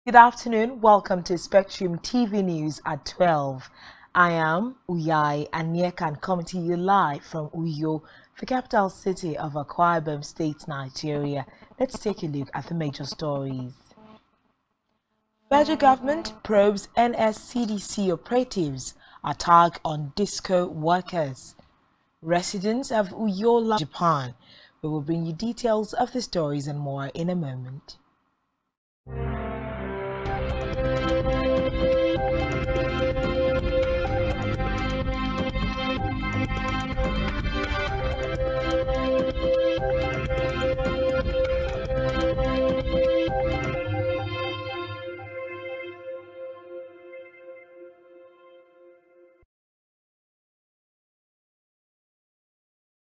Good afternoon. Welcome to Spectrum TV News at 12. I am Uyai Anyeka coming to you live from Uyo, the capital city of Akwa Ibom State, Nigeria. Let's take a look at the major stories. Federal government probes NSCDC operatives attack on disco workers. Residents of Uyo, Japan. We will bring you details of the stories and more in a moment.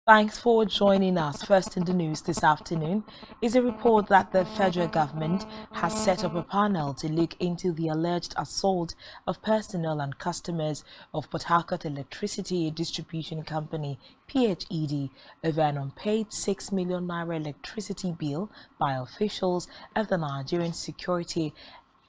Thanks for joining us. First in the news this afternoon is a report that the federal government has set up a panel to look into the alleged assault of personnel and customers of Port Harcourt Electricity Distribution Company (PHED) over an unpaid 6 million naira electricity bill by officials of the Nigerian Security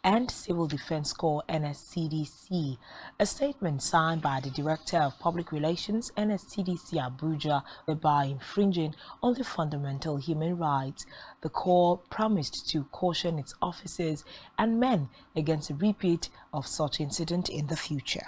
and Civil Defense Corps NSCDC. A statement signed by the Director of Public Relations NSCDC Abuja, thereby infringing on the fundamental human rights. The Corps promised to caution its officers and men against a repeat of such incident in the future.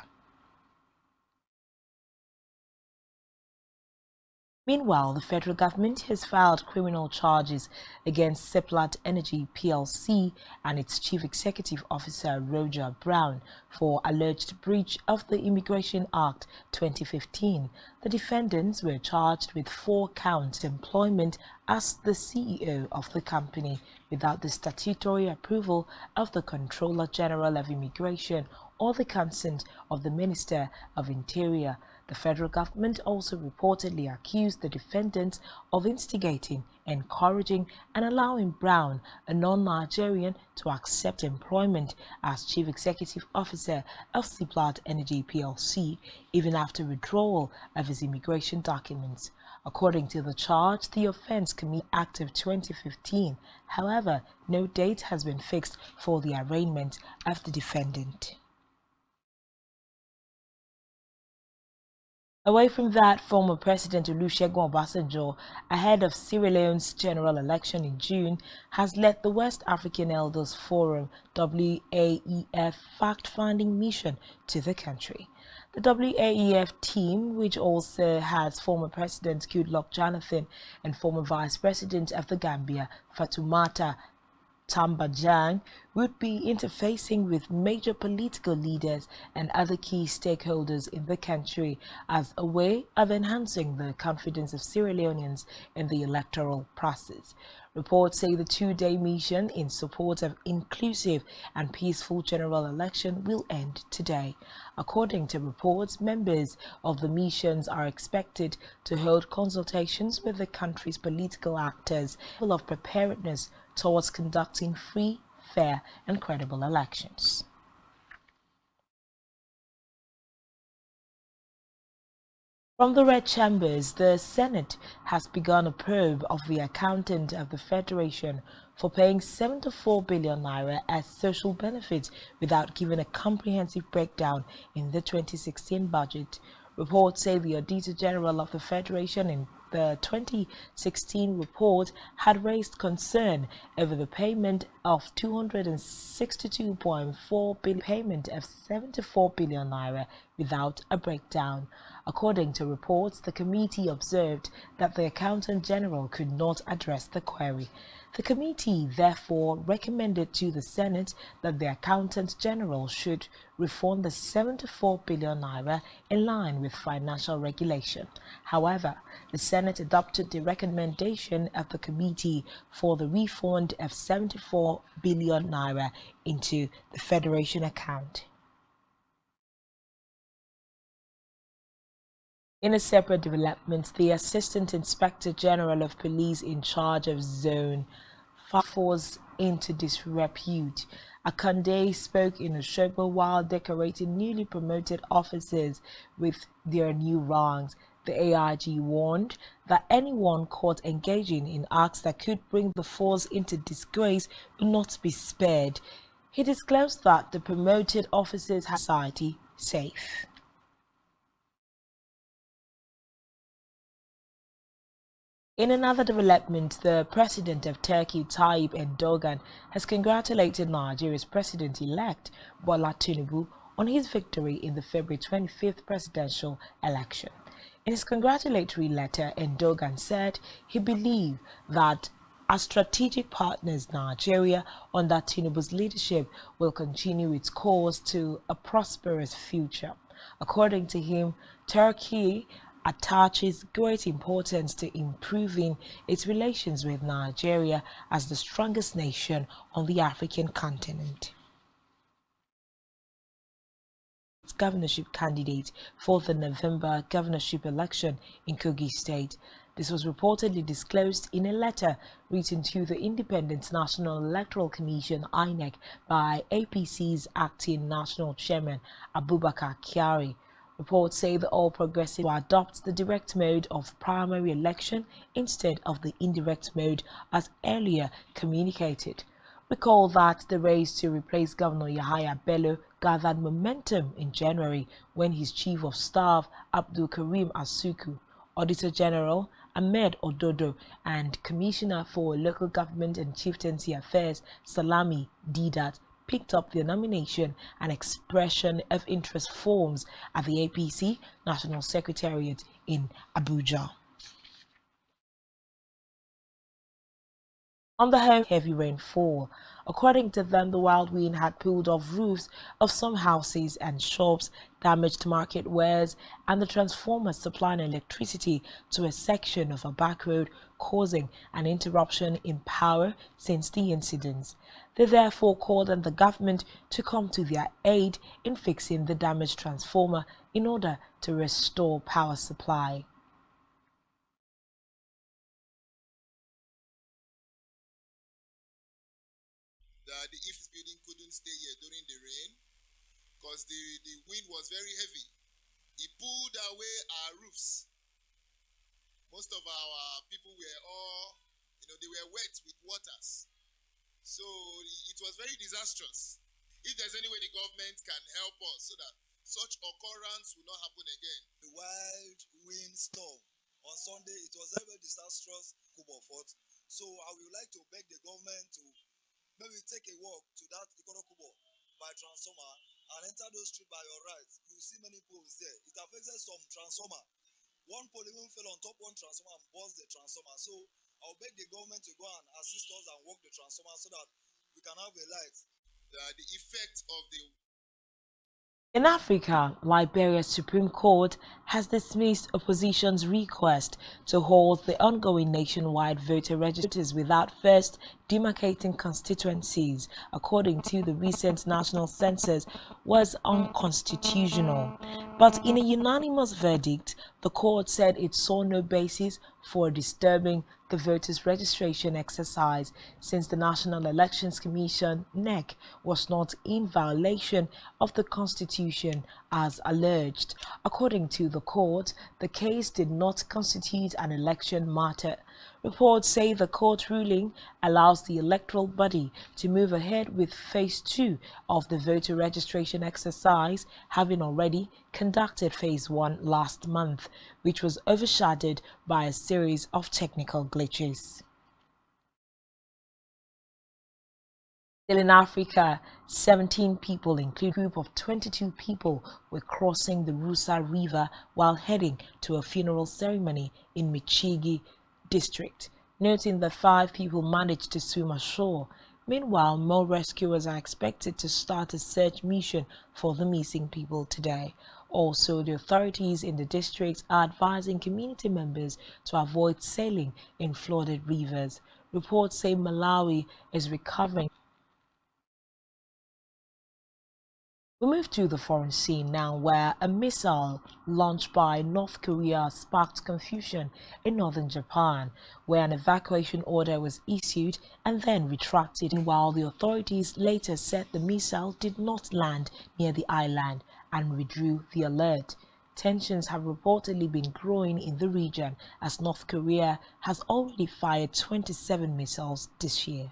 Meanwhile, the federal government has filed criminal charges against Seplat Energy PLC and its chief executive officer Roger Brown for alleged breach of the Immigration Act 2015. The defendants were charged with 4 counts of employment as the CEO of the company without the statutory approval of the Controller General of Immigration or the consent of the Minister of Interior. The federal government also reportedly accused the defendants of instigating, encouraging, and allowing Brown, a non-Nigerian, to accept employment as Chief Executive Officer of Seplat Energy PLC, even after withdrawal of his immigration documents. According to the charge, the offense committed Act of 2015. However, no date has been fixed for the arraignment of the defendant. Away from that, former President Olusegun Obasanjo, ahead of Sierra Leone's general election in June, has led the West African Elders Forum (WAEF) fact-finding mission to the country. The WAEF team, which also has former President Goodluck Jonathan and former Vice President of the Gambia, Fatoumata Tambajang, would be interfacing with major political leaders and other key stakeholders in the country as a way of enhancing the confidence of Sierra Leoneans in the electoral process. Reports say the 2-day mission in support of inclusive and peaceful general election will end today. According to reports, members of the missions are expected to hold consultations with the country's political actors full of preparedness towards conducting free, fair, and credible elections. From the Red Chambers, the Senate has begun a probe of the accountant of the Federation for paying 74 billion naira as social benefits without giving a comprehensive breakdown in the 2016 budget. Reports say the Auditor General of the Federation in the 2016 report had raised concern over the payment of 262.4 billion payment of 74 billion naira without a breakdown. According to reports, the committee observed that the Accountant General could not address the query. The committee therefore recommended to the Senate that the Accountant General should refund the 74 billion naira in line with financial regulation. However, the Senate adopted the recommendation of the committee for the refund of 74 billion naira into the Federation account. In a separate development, the Assistant Inspector General of Police in charge of Zone 5 falls into disrepute. Akande spoke in Osogbo while decorating newly promoted officers with their new ranks. The AIG warned that anyone caught engaging in acts that could bring the force into disgrace will not be spared. He disclosed that the promoted officers had society safe. In another development, the president of Turkey, Tayyip Erdogan, has congratulated Nigeria's president-elect Bola Tinubu on his victory in the February 25th presidential election. In his congratulatory letter, Erdogan said he believed that as strategic partners, Nigeria, under Tinubu's leadership, will continue its course to a prosperous future. According to him, Turkey attaches great importance to improving its relations with Nigeria as the strongest nation on the African continent. Governorship candidate for the November governorship election in Kogi State. This was reportedly disclosed in a letter written to the Independent National Electoral Commission (INEC) by APC's acting national chairman Abubakar Kyari. Reports say the All Progressives will adopt the direct mode of primary election instead of the indirect mode as earlier communicated. Recall that the race to replace Governor Yahaya Bello gathered momentum in January when his Chief of Staff Abdul Karim Asuku, Auditor General Ahmed Ododo, and Commissioner for Local Government and Chieftaincy Affairs Salami Didat picked up their nomination and expression of interest forms at the APC National Secretariat in Abuja. On the home, heavy rainfall. According to them, the wild wind had pulled off roofs of some houses and shops, damaged market wares, and the transformers supplying electricity to a section of a back road, causing an interruption in power since the incidents. They therefore called on the government to come to their aid in fixing the damaged transformer in order to restore power supply. The IFS building couldn't stay here during the rain because the wind was very heavy. It pulled away our roofs. Most of our people were they were wet with waters. So it was very disastrous. If there's any way the government can help us so that such occurrence will not happen again. The wild wind storm on Sunday, it was very disastrous, Kubo fort. So I would like to beg the government to maybe take a walk to that Ikorokubo by transformer and enter those streets by your right. You will see many poles there. It affected some transformer. One pole even fell on top one transformer and burst the transformer. So I'll beg the government to go and assist us and work the transformer so that we can have a light. The effect of the In Africa, Liberia's Supreme Court has dismissed opposition's request to hold the ongoing nationwide voter registers without first demarcating constituencies, according to the recent national census, was unconstitutional. But in a unanimous verdict, the court said it saw no basis for disturbing the voters' registration exercise since the National Elections Commission (NEC) was not in violation of the Constitution as alleged. According to the court, the case did not constitute an election matter. Reports say the court ruling allows the electoral body to move ahead with phase 2 of the voter registration exercise, having already conducted phase 1 last month, which was overshadowed by a series of technical glitches. Still in Africa, 17 people, including a group of 22 people, were crossing the Rusa River while heading to a funeral ceremony in Michigi district, noting that 5 people managed to swim ashore. Meanwhile, more rescuers are expected to start a search mission for the missing people today. Also, the authorities in the district are advising community members to avoid sailing in flooded rivers. Reports say Malawi is recovering. We move to the foreign scene now, where a missile launched by North Korea sparked confusion in northern Japan, where an evacuation order was issued and then retracted, while the authorities later said the missile did not land near the island and withdrew the alert. Tensions have reportedly been growing in the region as North Korea has already fired 27 missiles this year.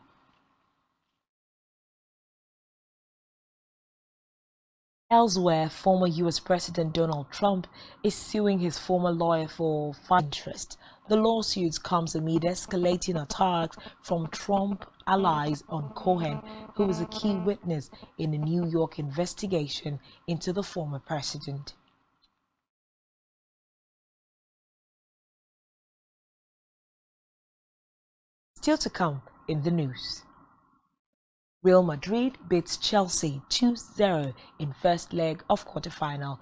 Elsewhere, former US President Donald Trump is suing his former lawyer for interest. The lawsuit comes amid escalating attacks from Trump allies on Cohen, who is a key witness in a New York investigation into the former president. Still to come in the news. Real Madrid beats Chelsea 2-0 in first leg of quarterfinal.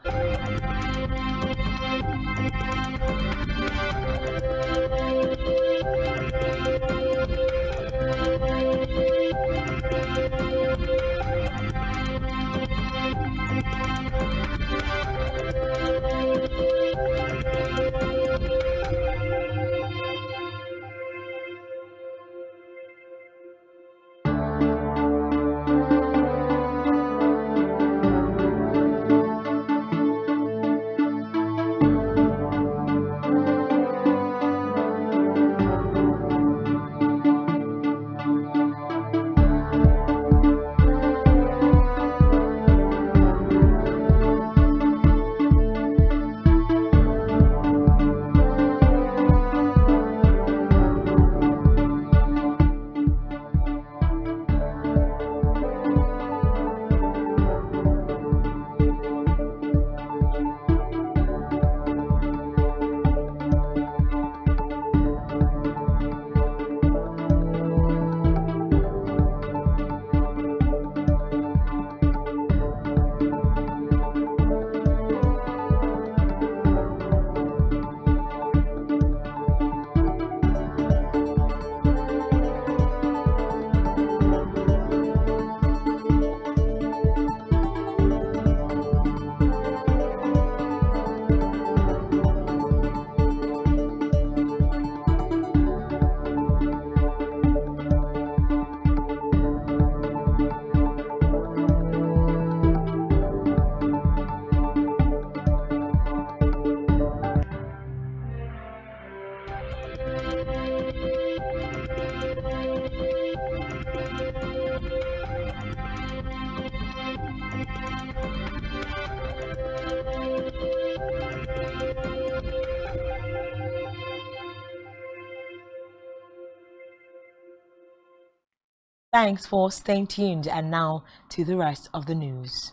Thanks for staying tuned, and now to the rest of the news.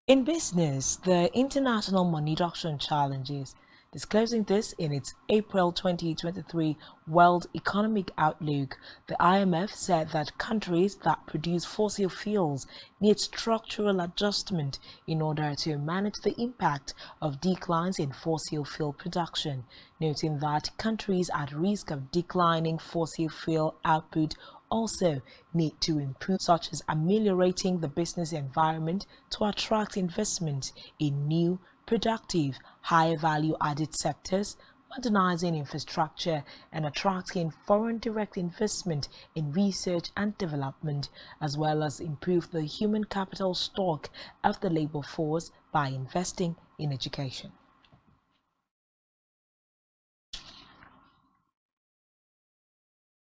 In business, the International Money Reduction Challenges, disclosing this in its April 2023 World Economic Outlook, the IMF said that countries that produce fossil fuels need structural adjustment in order to manage the impact of declines in fossil fuel production, noting that countries at risk of declining fossil fuel output also need to improve, such as ameliorating the business environment to attract investment in new, productive, high value added sectors, modernizing infrastructure, and attracting foreign direct investment in research and development, as well as improve the human capital stock of the labor force by investing in education.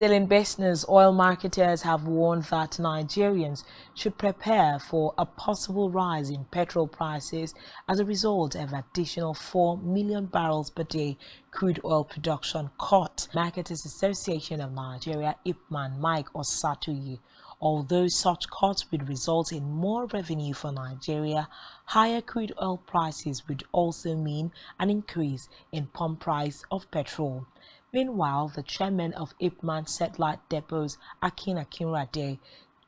Still in business, oil marketers have warned that Nigerians should prepare for a possible rise in petrol prices as a result of additional 4 million barrels per day crude oil production cut. Marketers Association of Nigeria, IPMAN, Mike Osatuyi. Although such cuts would result in more revenue for Nigeria, higher crude oil prices would also mean an increase in pump price of petrol. Meanwhile, the chairman of IPMAN Satellite Depots, Akin Akinrade,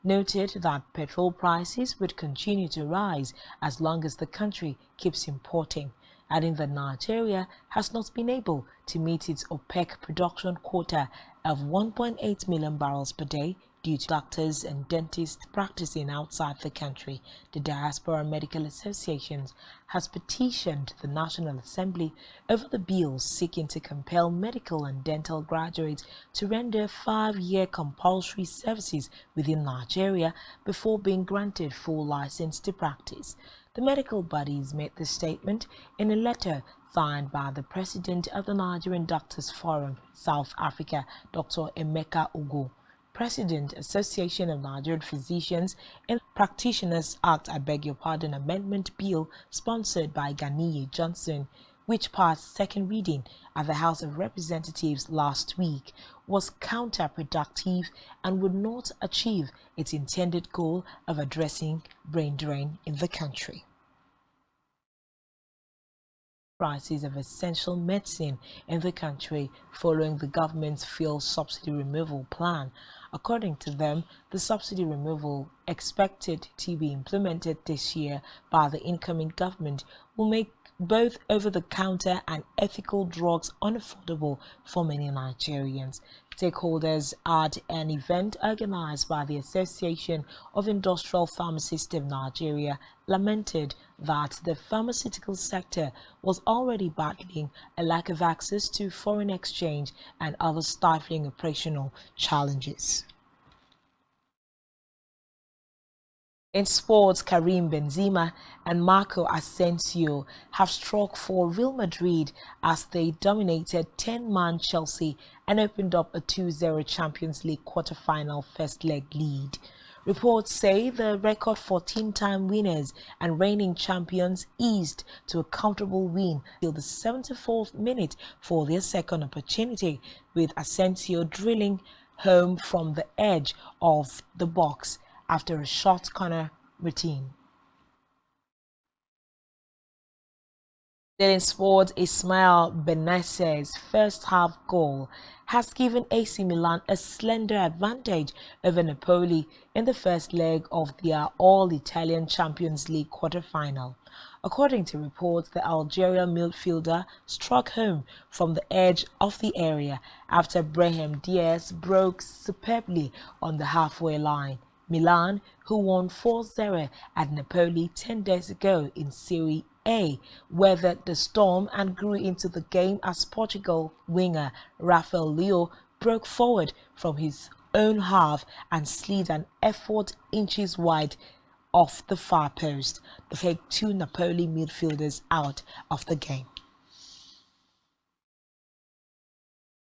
noted that petrol prices would continue to rise as long as the country keeps importing, adding that Nigeria has not been able to meet its OPEC production quota of 1.8 million barrels per day due to doctors and dentists practicing outside the country. The Diaspora Medical Association has petitioned the National Assembly over the bill seeking to compel medical and dental graduates to render 5-year compulsory services within Nigeria before being granted full license to practice. The medical bodies made this statement in a letter signed by the president of the Nigerian Doctors Forum, South Africa, Dr. Emeka Ugo. President, Association of Nigerian Physicians and Practitioners Act, Amendment Bill sponsored by Ganiye Johnson, which passed second reading at the House of Representatives last week, was counterproductive and would not achieve its intended goal of addressing brain drain in the country. Prices of essential medicine in the country following the government's fuel subsidy removal plan. According to them, the subsidy removal, expected to be implemented this year by the incoming government, will make both over-the-counter and ethical drugs unaffordable for many Nigerians. Stakeholders at an event organized by the Association of Industrial Pharmacists of Nigeria lamented that the pharmaceutical sector was already battling a lack of access to foreign exchange and other stifling operational challenges. In sports, Karim Benzema and Marco Asensio have struck for Real Madrid as they dominated 10-man Chelsea and opened up a 2-0 Champions League quarter-final first-leg lead. Reports say the record 14-time winners and reigning champions eased to a comfortable win till the 74th minute for their second opportunity, with Asensio drilling home from the edge of the box after a short corner routine. Then in sports, Ismail Benacer's first half goal has given AC Milan a slender advantage over Napoli in the first leg of their All-Italian Champions League quarter-final. According to reports, the Algerian midfielder struck home from the edge of the area after Brahim Diaz broke superbly on the halfway line. Milan, who won 4-0 at Napoli 10 days ago in Serie A, weathered the storm and grew into the game as Portugal winger Rafael Leo broke forward from his own half and slid an effort inches wide off the far post to take two Napoli midfielders out of the game.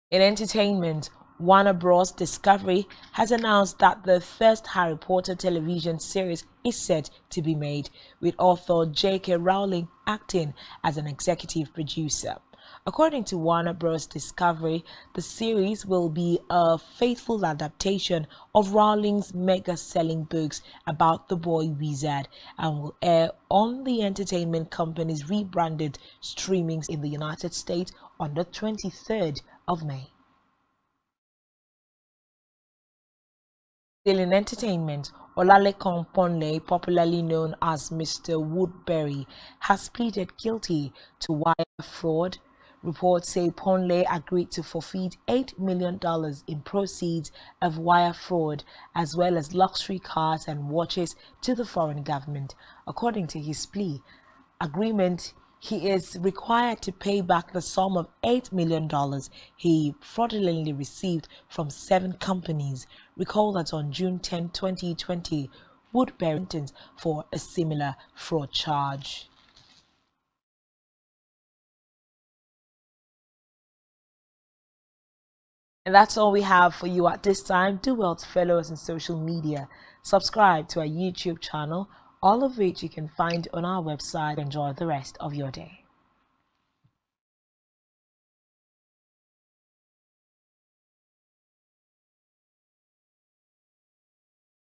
In entertainment, Warner Bros. Discovery has announced that the first Harry Potter television series is set to be made, with author J.K. Rowling acting as an executive producer. According to Warner Bros. Discovery, the series will be a faithful adaptation of Rowling's mega-selling books about the boy wizard and will air on the entertainment company's rebranded streamings in the United States on the 23rd of May. Still in entertainment, Olalekan Ponle, popularly known as Mr. Woodbury, has pleaded guilty to wire fraud. Reports say Ponle agreed to forfeit $8 million in proceeds of wire fraud, as well as luxury cars and watches to the foreign government. According to his plea agreement, he is required to pay back the sum of $8 million he fraudulently received from 7 companies. Recall that on June 10, 2020, Woodbury was sentenced for a similar fraud charge. And that's all we have for you at this time. Do well to follow us on social media. Subscribe to our YouTube channel, all of which you can find on our website. Enjoy the rest of your day.